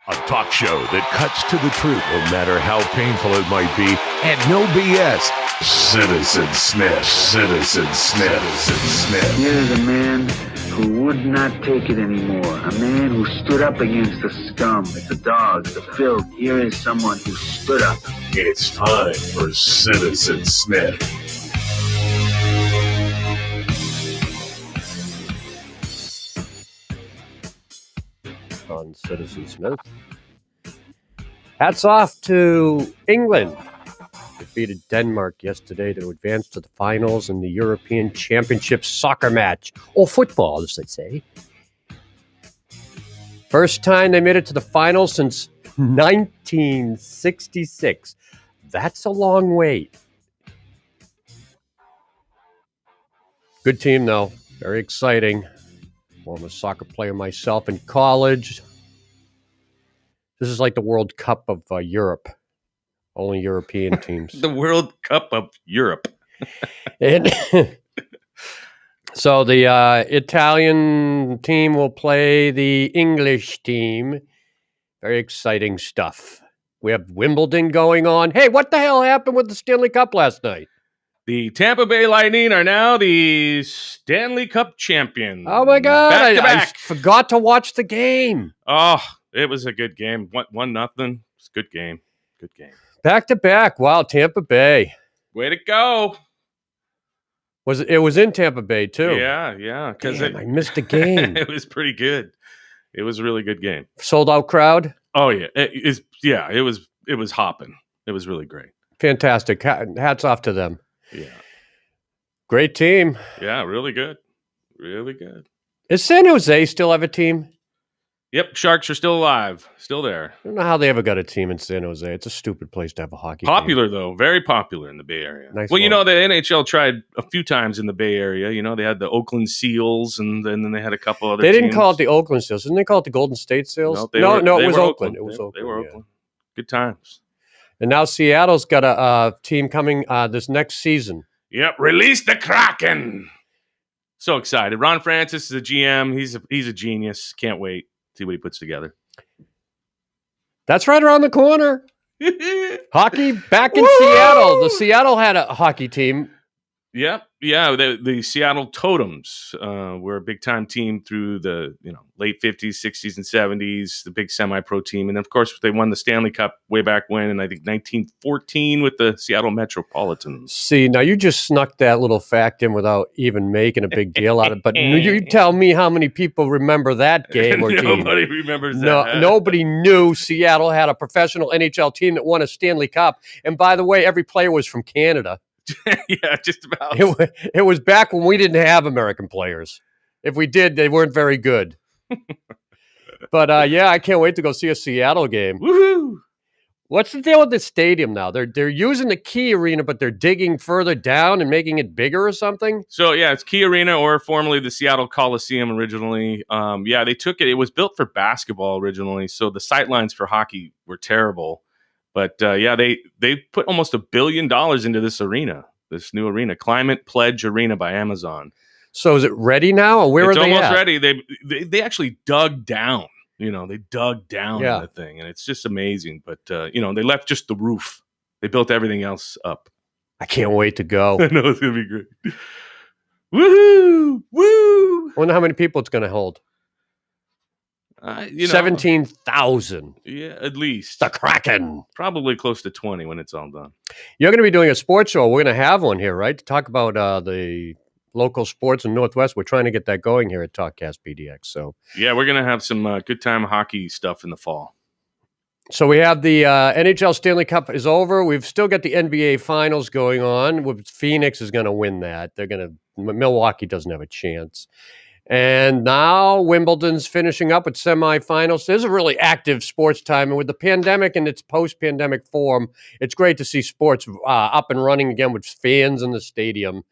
A talk show that cuts to the truth, no matter how painful it might be, and no BS. Citizen Smith, Citizen Smith, Citizen Smith. Here is a man who would not take it anymore. A man who stood up against the scum, the dogs, the filth. Here is someone who stood up. It's time for Citizen Smith. On Citizen Smith. Hats off to England. Defeated Denmark yesterday to advance to the finals in the European Championship soccer match, or football, as they say. First time they made it to the finals since 1966. That's a long wait. Good team, though. Very exciting. I'm a soccer player myself in college. This is like the World Cup of Europe. Only European teams. The World Cup of Europe. And so the Italian team will play the English team. Very exciting stuff. We have Wimbledon going on. Hey, what the hell happened with the Stanley Cup last night? The Tampa Bay Lightning are now the Stanley Cup champions. Oh, my God. Back to I back. forgot to watch the game. Oh, it was a good game. 1-0. It's a good game. Good game. Back to back. Wow, Tampa Bay. Way to go. It was in Tampa Bay, too. Yeah. Because I missed the game. It was pretty good. It was a really good game. Sold out crowd. Oh, yeah. It was hopping. It was really great. Fantastic. Hats off to them. Yeah. Great team. Yeah, really good. Really good. Is San Jose still have a team? Yep, Sharks are still alive. Still there. I don't know how they ever got a team in San Jose. It's a stupid place to have a hockey Popular, team. though. Very popular in the Bay Area. Nice well, one. the NHL tried a few times in the Bay Area. They had the Oakland Seals, and then they had a couple other They didn't teams. call it the Oakland Seals. Didn't they call it the Golden State Seals? No, it was Oakland. It was Oakland. They were yeah. Oakland. Good times. And now Seattle's got a team coming this next season. Yep, release the Kraken. So excited. Ron Francis is a GM. He's a genius. Can't wait. See what he puts together. That's right around the corner. Hockey back in Seattle. The Seattle had a hockey team. Yep. Yeah, the Seattle Totems were a big-time team through the late 50s, 60s, and 70s, the big semi-pro team. And, of course, they won the Stanley Cup way back when in, I think, 1914 with the Seattle Metropolitans. See, now you just snuck that little fact in without even making a big deal out of it. But you tell me how many people remember that game or team. Nobody remembers that. Nobody knew Seattle had a professional NHL team that won a Stanley Cup. And, by the way, every player was from Canada. Yeah, just about. It was back when we didn't have American players. If we did, they weren't very good. But I can't wait to go see a Seattle game. Woohoo! What's the deal with the stadium now? They're using the Key Arena, but they're digging further down and making it bigger or something? So, it's Key Arena, or formerly the Seattle Coliseum originally. They took it. It was built for basketball originally, so the sightlines for hockey were terrible. But, they put almost $1 billion into this arena, this new arena, Climate Pledge Arena by Amazon. So is it ready now, or where are they at? It's almost ready. They actually dug down. They dug down in the thing, and it's just amazing. But, they left just the roof. They built everything else up. I can't wait to go. I know, it's going to be great. Woohoo! Woo! I wonder how many people it's going to hold. 17,000. Yeah, at least. The Kraken. Probably close to 20 when it's all done. You're going to be doing a sports show. We're going to have one here, right? To talk about the local sports in Northwest. We're trying to get that going here at TalkCast PDX. So yeah, we're going to have some good time hockey stuff in the fall. So we have the NHL Stanley Cup is over. We've still got the NBA Finals going on. Phoenix is going to win that. Milwaukee doesn't have a chance. And now Wimbledon's finishing up with semifinals. There's a really active sports time. And with the pandemic and its post-pandemic form, it's great to see sports up and running again with fans in the stadium.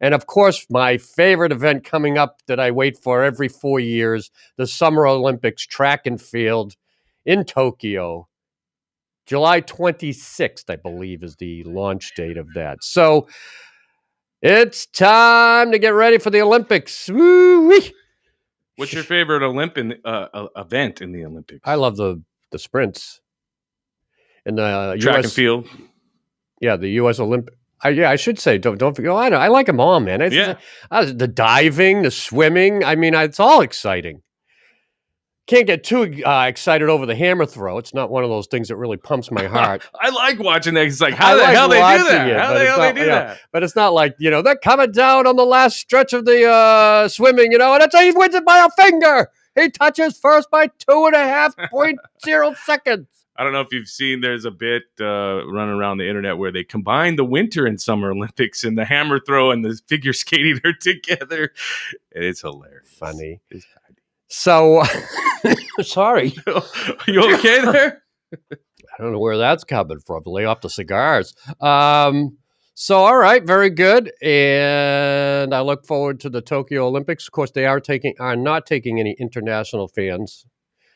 And, of course, my favorite event coming up that I wait for every 4 years, the Summer Olympics track and field in Tokyo. July 26th, I believe, is the launch date of that. So it's time to get ready for the Olympics. Woo-wee. What's your favorite Olympian event in the Olympics? I love the the sprints. And the Track US and field. Yeah, the U.S. Olympic. I should say, don't forget. I like them all, man. The diving, the swimming. I mean, it's all exciting. Can't get too excited over the hammer throw. It's not one of those things that really pumps my heart. I like watching that. It's like, how the hell they do that? How the hell they do that? But it's not like, they're coming down on the last stretch of the swimming, and that's how he wins it by a finger. He touches first by 2.5 seconds. I don't know if you've seen, there's a bit running around the internet where they combine the Winter and Summer Olympics, and the hammer throw and the figure skating are together. It's hilarious. Funny. So, sorry. Are you okay there? I don't know where that's coming from. Lay off the cigars. So, all right, very good. And I look forward to the Tokyo Olympics. Of course, they are not taking any international fans.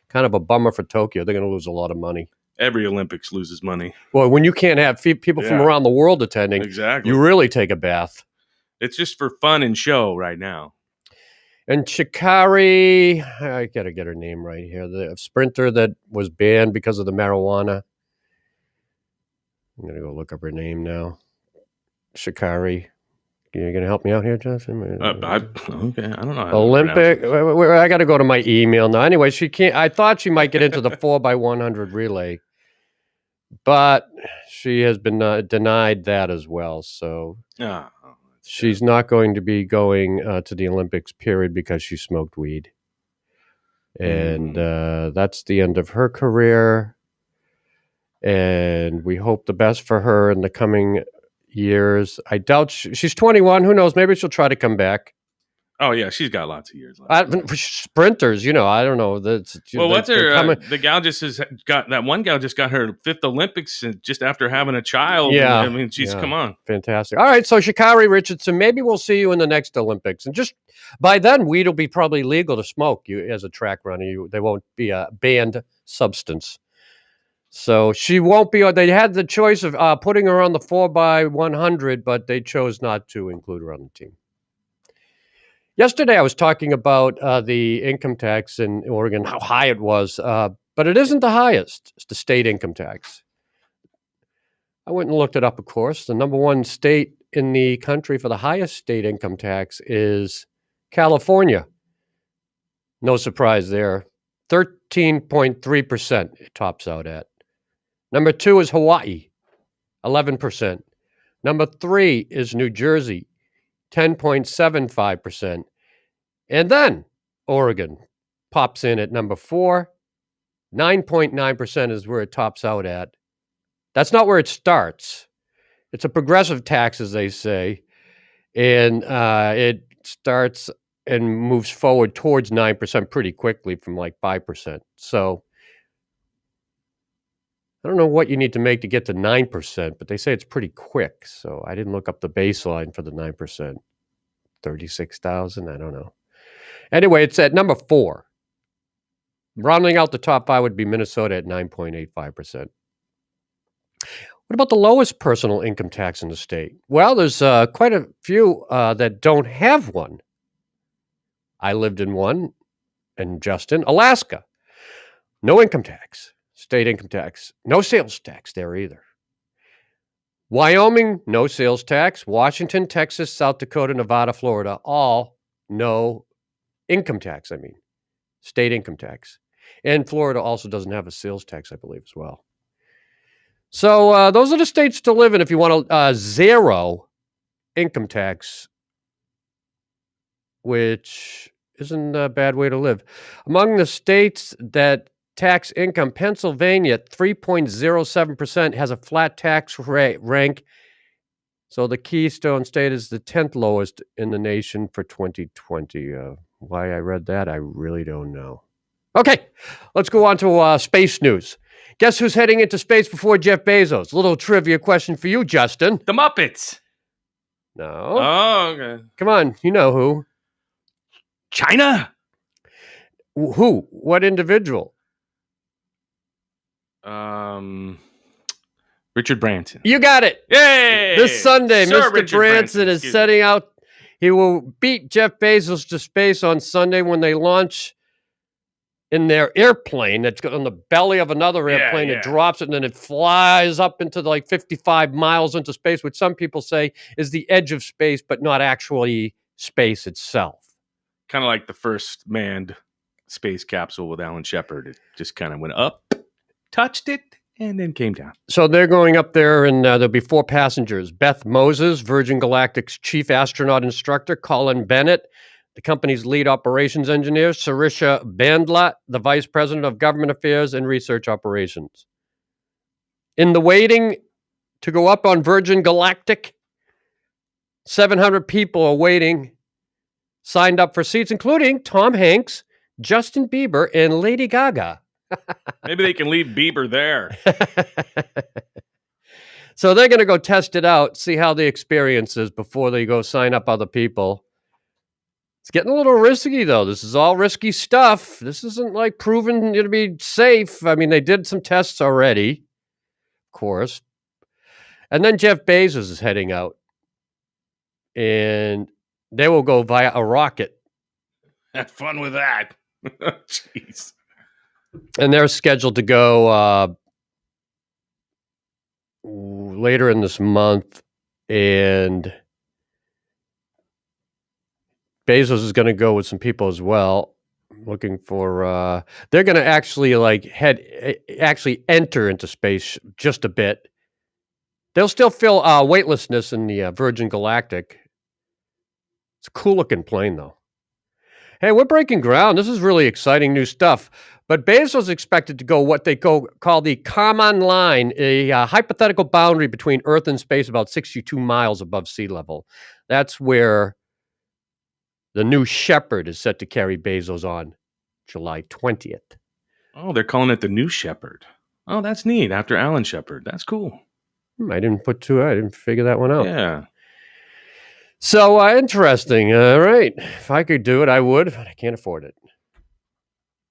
Kind of a bummer for Tokyo. They're going to lose a lot of money. Every Olympics loses money. Well, when you can't have people from around the world attending, exactly, you really take a bath. It's just for fun and show right now. And Shikari, I got to get her name right here, the sprinter that was banned because of the marijuana. I'm going to go look up her name now. Shikari. You're going to help me out here, Justin? Okay, I don't know. Olympic. I got to go to my email now. Anyway, she can't. I thought she might get into the 4x100 relay, but she has been denied that as well. So she's not going to be going to the Olympics, period, because she smoked weed. And that's the end of her career. And we hope the best for her in the coming years. I doubt she's 21. Who knows? Maybe she'll try to come back. Oh yeah, she's got lots of years left. Sprinters, I don't know. What's her? The gal that one gal just got her 5th Olympics just after having a child. Yeah, I mean, come on, fantastic. All right, so Shikari Richardson, maybe we'll see you in the next Olympics, and just by then, weed will be probably legal to smoke. You as a track runner, they won't be a banned substance. So she won't be. They had the choice of putting her on the 4x100, but they chose not to include her on the team. Yesterday, I was talking about the income tax in Oregon, how high it was, but it isn't the highest. It's the state income tax. I went and looked it up, of course. The number one state in the country for the highest state income tax is California. No surprise there. 13.3% it tops out at. Number 2 is Hawaii, 11%. Number 3 is New Jersey, 10.75%. And then Oregon pops in at number 4. 9.9% is where it tops out at. That's not where it starts. It's a progressive tax, as they say. And it starts and moves forward towards 9% pretty quickly from like 5%. So I don't know what you need to make to get to 9%, but they say it's pretty quick. So I didn't look up the baseline for the 9%. 36,000, I don't know. Anyway, it's at number 4. Rounding out the top 5 would be Minnesota at 9.85%. What about the lowest personal income tax in the state? Well, there's quite a few that don't have one. I lived in one, and Justin, Alaska. No income tax. State income tax. No sales tax there either. Wyoming, no sales tax. Washington, Texas, South Dakota, Nevada, Florida, all no income tax, state income tax. And Florida also doesn't have a sales tax, I believe, as well. So those are the states to live in if you want a zero income tax, which isn't a bad way to live. Among the states that tax income, Pennsylvania at 3.07% has a flat tax rank. So the Keystone State is the 10th lowest in the nation for 2020. Why I read that, I really don't know. Okay, let's go on to space news. Guess who's heading into space before Jeff Bezos? Little trivia question for you, Justin. The Muppets. No. Oh, okay. Come on, you know who. China. Who? What individual? Richard Branson. You got it. Yay! This Sunday, Sir Mr. Richard Branson is setting out. He will beat Jeff Bezos to space on Sunday when they launch in their airplane that's on the belly of another Yeah, airplane. yeah. It drops it, and then it flies up into like 55 miles into space, which some people say is the edge of space, but not actually space itself. Kind of like the first manned space capsule with Alan Shepard. It just kind of went up, touched it, and then came down. So they're going up there, and there'll be 4 passengers. Beth Moses, Virgin Galactic's chief astronaut instructor. Colin Bennett, the company's lead operations engineer. Sarisha Bandla, the vice president of government affairs and research operations. In the waiting to go up on Virgin Galactic, 700 people are waiting, signed up for seats, including Tom Hanks, Justin Bieber, and Lady Gaga. Maybe they can leave Bieber there. So they're going to go test it out, see how the experience is before they go sign up other people. It's getting a little risky, though. This is all risky stuff. This isn't like proven to be safe. I mean, they did some tests already, of course. And then Jeff Bezos is heading out. And they will go via a rocket. Have fun with that. Jeez. And they're scheduled to go later in this month. And Bezos is going to go with some people as well. Looking for they're going to actually actually enter into space just a bit. They'll still feel weightlessness in the Virgin Galactic. It's a cool looking plane, though. Hey, we're breaking ground. This is really exciting new stuff. But Bezos is expected to go what they call the Kármán line, a hypothetical boundary between Earth and space about 62 miles above sea level. That's where the new Shepard is set to carry Bezos on July 20th. Oh, they're calling it the new Shepard. Oh, that's neat. After Alan Shepard. That's cool. I didn't figure that one out. Yeah. So interesting. All right. If I could do it, I would, but I can't afford it.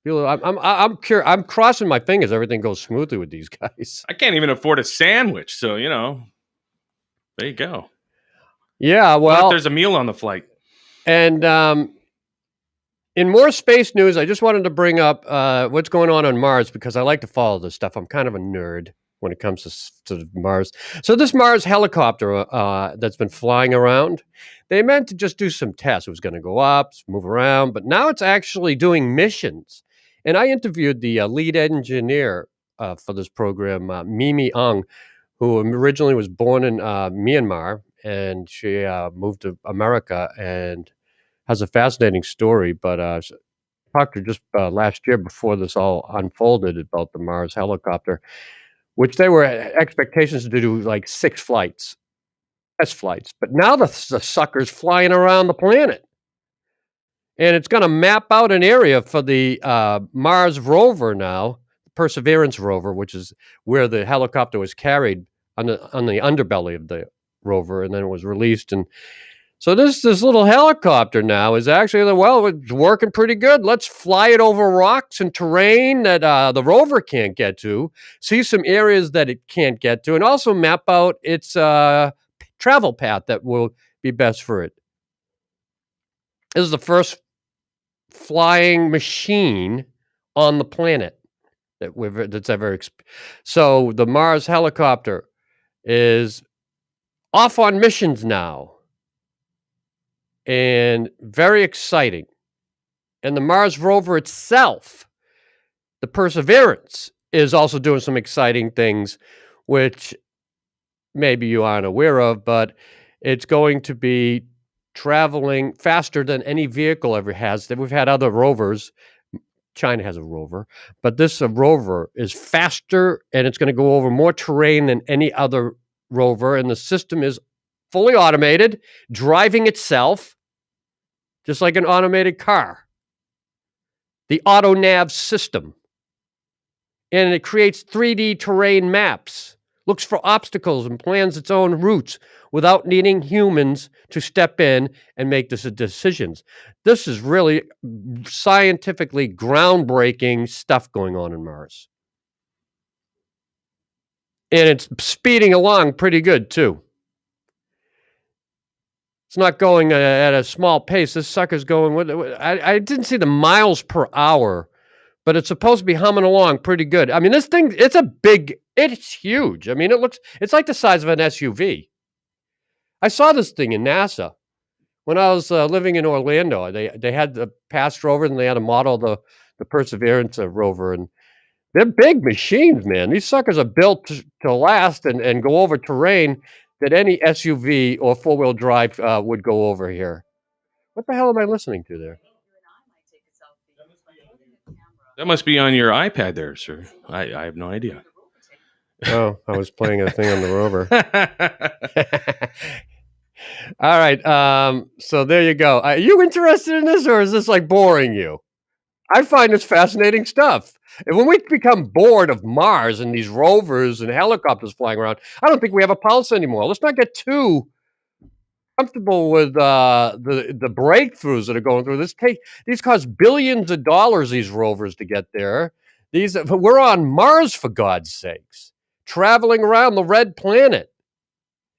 I'm crossing my fingers. Everything goes smoothly with these guys. I can't even afford a sandwich. So, there you go. Yeah. Well, there's a meal on the flight. And in more space news, I just wanted to bring up what's going on Mars, because I like to follow this stuff. I'm kind of a nerd when it comes to Mars. So this Mars helicopter that's been flying around, they meant to just do some tests. It was going to go up, move around, but now it's actually doing missions. And I interviewed the lead engineer for this program, Mimi Ung, who originally was born in Myanmar, and she moved to America and has a fascinating story. But I talked to her just last year before this all unfolded about the Mars helicopter, which they were expectations to do like 6 flights, test flights. But now the sucker's flying around the planet. And it's going to map out an area for the Mars rover now, Perseverance rover, which is where the helicopter was carried on the underbelly of the rover, and then it was released. And so this little helicopter now is actually, it's working pretty good. Let's fly it over rocks and terrain that the rover can't get to, see some areas that it can't get to, and also map out its travel path that will be best for it. This is the first flying machine on the planet that's ever. So the Mars helicopter is off on missions now. And very exciting. And the Mars rover itself, the Perseverance, is also doing some exciting things, which maybe you aren't aware of, but it's going to be traveling faster than any vehicle ever has. We've had other rovers. China has a rover, but this rover is faster, and it's going to go over more terrain than any other rover. And the system is fully automated, driving itself, just like an automated car. The AutoNav system. And it creates 3D terrain maps, looks for obstacles, and plans its own routes without needing humans to step in and make decisions. This is really scientifically groundbreaking stuff going on Mars. And it's speeding along pretty good, too. It's not going at a small pace. This sucker's going with. I didn't see the miles per hour, but it's supposed to be humming along pretty good. I mean, this thing, it's huge. I mean, it's like the size of an SUV. I saw this thing in NASA when I was living in Orlando. They had the past rover, and they had a model of the Perseverance rover, and they're big machines, man. These suckers are built to last and go over terrain that any SUV or four-wheel drive would go over here. What the hell am I listening to there? That must be on your iPad there, sir. I have no idea. Oh, I was playing a thing on the rover. All right. So there you go. Are you interested in this, or is this like boring you? I find this fascinating stuff. And when we become bored of Mars and these rovers and helicopters flying around, I don't think we have a pulse anymore. Let's not get too comfortable with the breakthroughs that are going through. These cost billions of dollars, these rovers, to get there. We're on Mars, for God's sakes, traveling around the red planet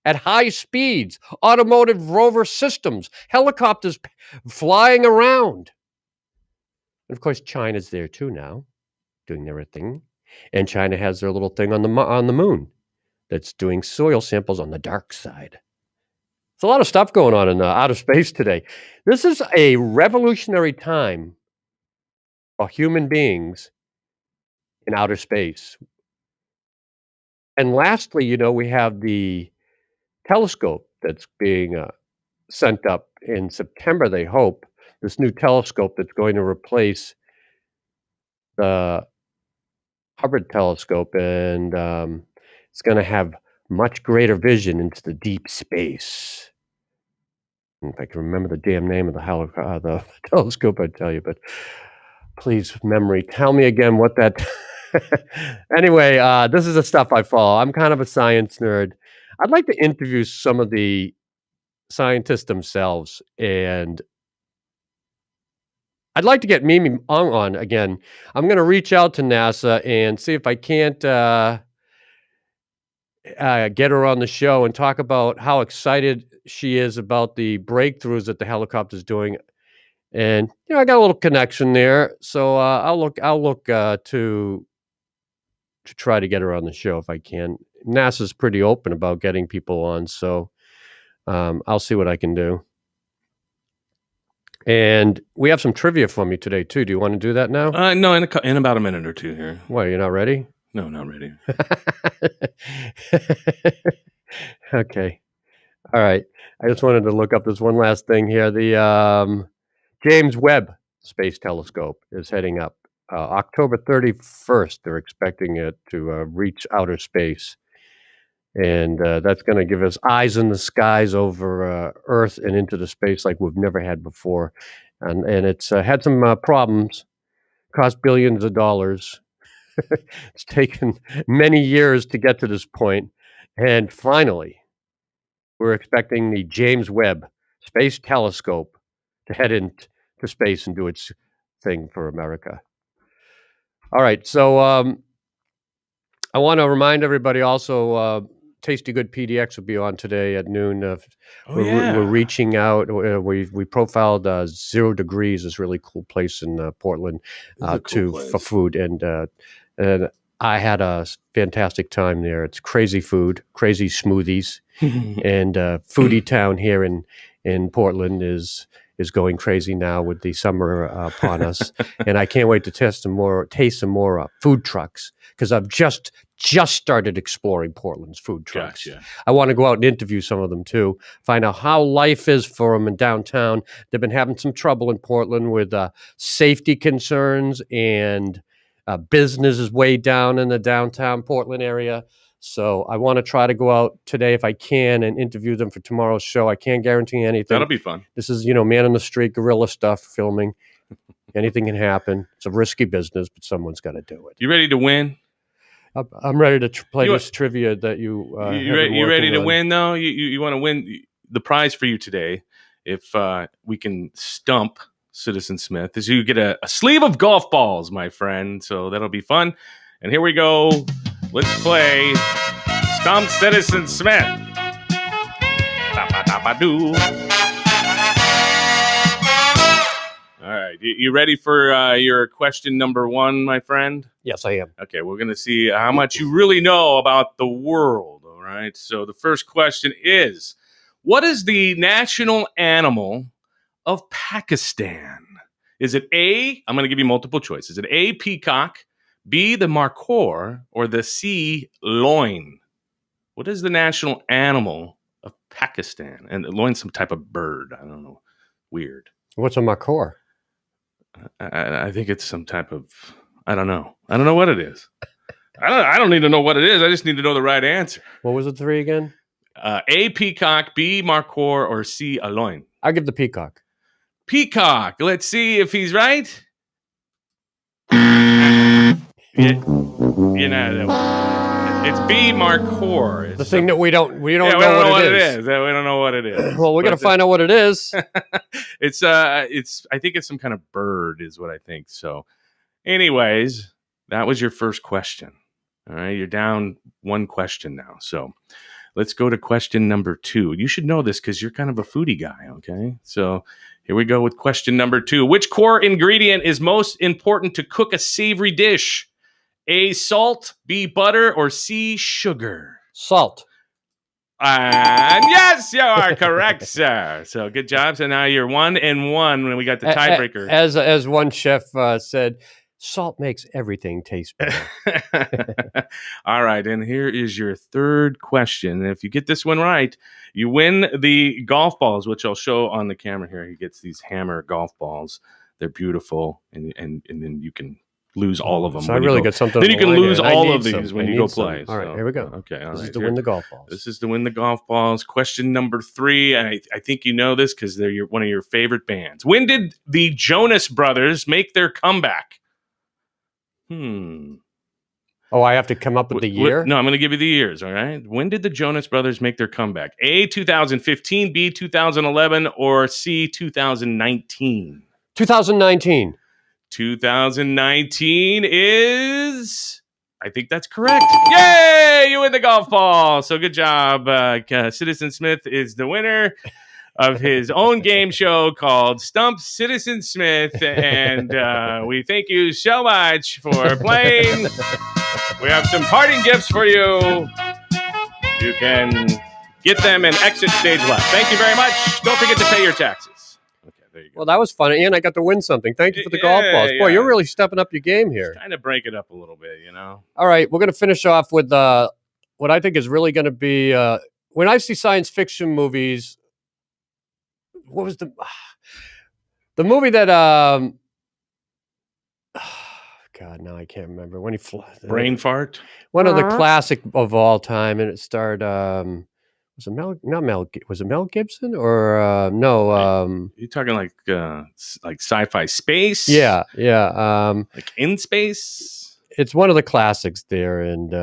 at high speeds, automotive rover systems, helicopters flying around. And of course, China's there too now, doing their thing. And China has their little thing on the moon that's doing soil samples on the dark side. There's a lot of stuff going on in outer space today. This is a revolutionary time for human beings in outer space. And lastly, we have the telescope that's being sent up in September, they hope. This new telescope that's going to replace the Hubble telescope, and it's going to have much greater vision into the deep space. If I can remember the damn name of the telescope, I'd tell you, but please, memory, tell me again what that... Anyway, this is the stuff I follow. I'm kind of a science nerd. I'd like to interview some of the scientists themselves, and I'd like to get Mimi on again. I'm going to reach out to NASA and see if I can't get her on the show and talk about how excited she is about the breakthroughs that the helicopter's doing. And I got a little connection there, so I'll look to try to get her on the show if I can. NASA's pretty open about getting people on, so I'll see what I can do. And we have some trivia for me today too. Do you want to do that now? No, in about a minute or two here. What, you're not ready? No, not ready. Okay. All right. I just wanted to look up this one last thing here. The James Webb Space Telescope is heading up. October 31st, they're expecting it to reach outer space. And that's going to give us eyes in the skies over Earth and into the space like we've never had before. And it's had some problems, cost billions of dollars. It's taken many years to get to this point. And finally, we're expecting the James Webb Space Telescope to head into space and do its thing for America. All right, so I want to remind everybody also, Tasty Good PDX will be on today at noon. We're reaching out. We profiled 0 Degrees, this really cool place in Portland, for food, and I had a fantastic time there. It's crazy food, crazy smoothies, and foodie town here in Portland is going crazy now with the summer upon us, and I can't wait to taste some more food trucks, because I've just started exploring Portland's food trucks. Gotcha. I want to go out and interview some of them too, find out how life is for them in downtown. They've been having some trouble in Portland with safety concerns, and business is way down in the downtown Portland area. So I want to try to go out today if I can and interview them for tomorrow's show. I can't guarantee anything. That'll be fun. This is, man on the street, guerrilla stuff, filming. Anything can happen. It's a risky business, but someone's got to do it. You ready to win? I'm ready to play this trivia that you. You ready to win though? You want to win the prize for you today? If we can stump Citizen Smith, is you get a sleeve of golf balls, my friend. So that'll be fun. And here we go. Let's play Stomp Citizen Smith. All right. right. You ready for your question number 1, my friend? Yes, I am. Okay, we're going to see how much you really know about the world, all right? So the first question is, what is the national animal of Pakistan? Is it A, I'm going to give you multiple choices. Is it A, peacock, B, the markhor, or the C, loin? What is the national animal of Pakistan? And loin's some type of bird. I don't know. Weird. What's a markhor? I think it's some type of, I don't know. I don't know what it is. I don't need to know what it is. I just need to know the right answer. What was the 3 again? A, peacock, B, markhor, or C, a loin. I'll give the peacock. Peacock. Let's see if he's right. It's B, markhor. The thing that we don't know what it is. We don't know what it is. Well, we're gonna find out what it is. It's I think it's some kind of bird, is what I think. So, anyways, that was your first question. All right, you're down 1 question now. So, let's go to question number 2. You should know this because you're kind of a foodie guy. Okay, so here we go with question number 2. Which core ingredient is most important to cook a savory dish? A, salt, B, butter, or C, sugar? Salt. And yes, you are correct, sir. So good job. So now you're 1-1 when we got the tiebreaker. As one chef said, salt makes everything taste better. All right, and here is your third question. And if you get this one right, you win the golf balls, which I'll show on the camera here. He gets these hammer golf balls. They're beautiful, and then you can lose all of them. So I really got something. Then you can lose all of these some. when you go play. All right, here we go. Okay, this is to win the golf balls. This is to win the golf balls. Question number 3, and I think you know this because they're one of your favorite bands. When did the Jonas Brothers make their comeback? Oh, I have to come up with the year? No, I'm going to give you the years, all right? When did the Jonas Brothers make their comeback? A, 2015, B, 2011, or C, 2019? 2019. 2019 is, I think that's correct. Yay! You win the golf ball. So good job. Citizen Smith is the winner of his own game show called Stomp Citizen Smith. And we thank you so much for playing. We have some parting gifts for you. You can get them in exit stage left. Thank you very much. Don't forget to pay your taxes. Okay, there you go. Well, that was fun. And I got to win something. Thank you for the golf balls. Boy, you're really stepping up your game here. Kind of break it up a little bit, you know? All right, we're going to finish off with what I think is really going to be, when I see science fiction movies, what was the movie that, God, now I can't remember. When he Brain fart? One of the classic of all time, and it starred, was it Mel Gibson or no? You're talking like sci-fi space? Yeah. Like In Space? It's one of the classics there, and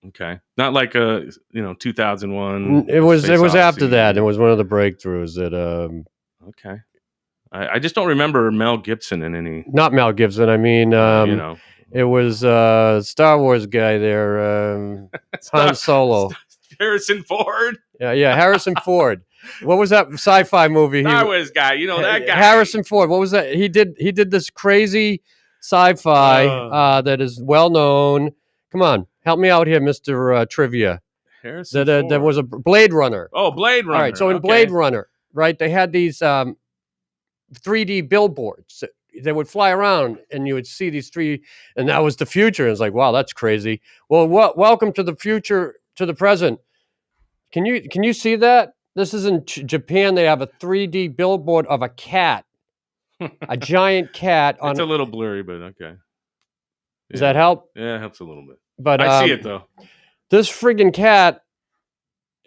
okay, not like 2001. It was after that. It was one of the breakthroughs that. Okay, I just don't remember Mel Gibson in any. Not Mel Gibson. I mean, it was Star Wars guy there, Han Solo. Harrison Ford. Yeah, Harrison Ford. What was that sci-fi movie? Star Wars guy. You know that guy. Harrison Ford. What was that? He did this crazy sci-fi that is well known. Come on, help me out here, Mr. Trivia. Harrison Ford. There was a Blade Runner. Oh, Blade Runner. All right, so in Blade Runner, right, they had these 3D billboards that would fly around, and you would see these and that was the future. And it's like, wow, that's crazy. Well, welcome to the future, to the present. Can you see that? This is in Japan. They have a 3D billboard of a cat, a giant cat. It's a little blurry, but okay. Does that help? Yeah, it helps a little bit. But I see it though. This friggin' cat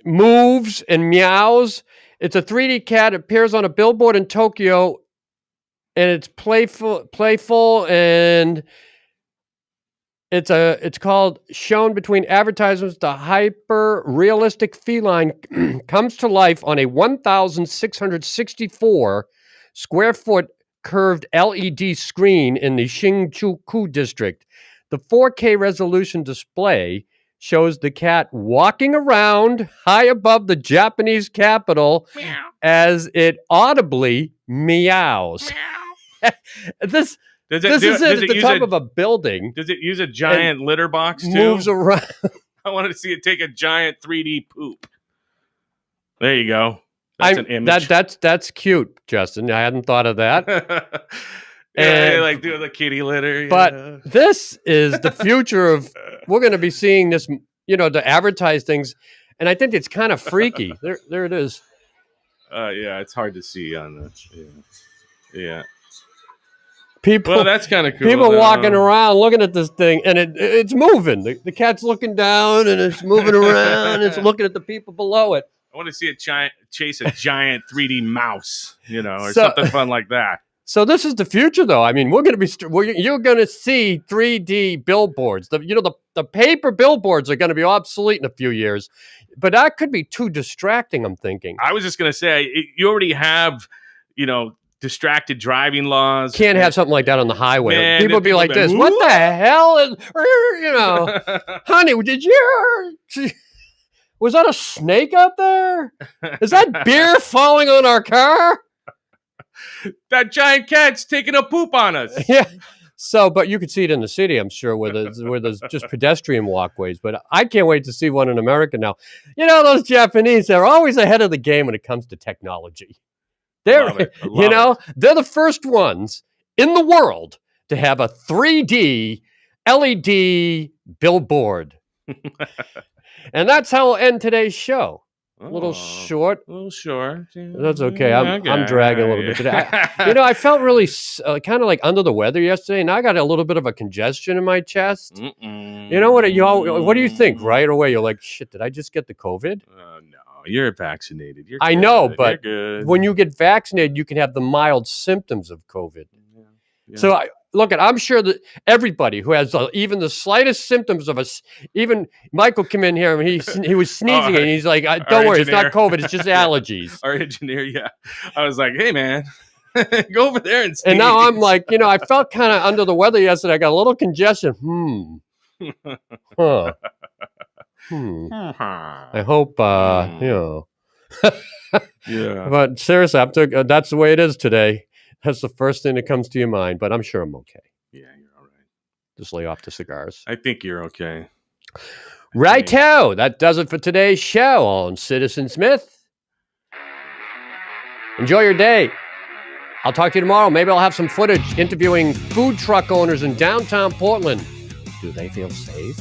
moves and meows. It's a 3D cat. It appears on a billboard in Tokyo, and it's playful, and it's called Shown Between Advertisements. The hyper realistic feline comes to life on a 1,664 square foot curved LED screen in the Shinjuku district. The 4K resolution display shows the cat walking around high above the Japanese capital as it audibly meows. this Does this is does it at the use top of a building. Does it use a giant litter box too? Moves around. I wanted to see it take a giant 3D poop. There you go. That's an image. That's cute, Justin. I hadn't thought of that. They like do the kitty litter. But this is the future of. We're going to be seeing this, to advertise things, and I think it's kind of freaky. There it is. Yeah, it's hard to see on this. Yeah. People, well, that's kind of cool. People walking around looking at this thing, and it's moving. The cat's looking down, and it's moving around. It's looking at the people below it. I want to see it chase a giant 3D mouse, or something fun like that. So this is the future, though. I mean, you're going to see 3D billboards. The paper billboards are going to be obsolete in a few years, but that could be too distracting. I'm thinking. I was just going to say, you already have, distracted driving laws. Can't have something like that on the highway. Man, people be like this. What the hell is, honey, did you, was that a snake out there? Is that beer falling on our car? That giant cat's taking a poop on us. Yeah. So, but you could see it in the city, I'm sure, where there's just pedestrian walkways. But I can't wait to see one in America now. Those Japanese, they're always ahead of the game when it comes to technology. They're the first ones in the world to have a 3D LED billboard. And that's how we'll end today's show. A little short. That's okay. I'm dragging a little bit today. I felt really kind of like under the weather yesterday, and I got a little bit of a congestion in my chest. What do you think? Right away, you're like, shit, did I just get the COVID? No, you're vaccinated. I know, but when you get vaccinated, you can have the mild symptoms of COVID. Yeah. So I'm sure that everybody who has even the slightest symptoms of even Michael came in here and he was sneezing and he's like, don't worry, it's not COVID, it's just allergies. Our engineer, yeah. I was like, hey man, go over there and sneeze. And now I'm like, I felt kind of under the weather yesterday. I got a little congestion. I hope, Yeah. But seriously, that's the way it is today. That's the first thing that comes to your mind, but I'm sure I'm okay. Yeah, you're all right. Just lay off the cigars. I think you're okay. Righto. That does it for today's show on Citizen Smith. Enjoy your day. I'll talk to you tomorrow. Maybe I'll have some footage interviewing food truck owners in downtown Portland. Do they feel safe?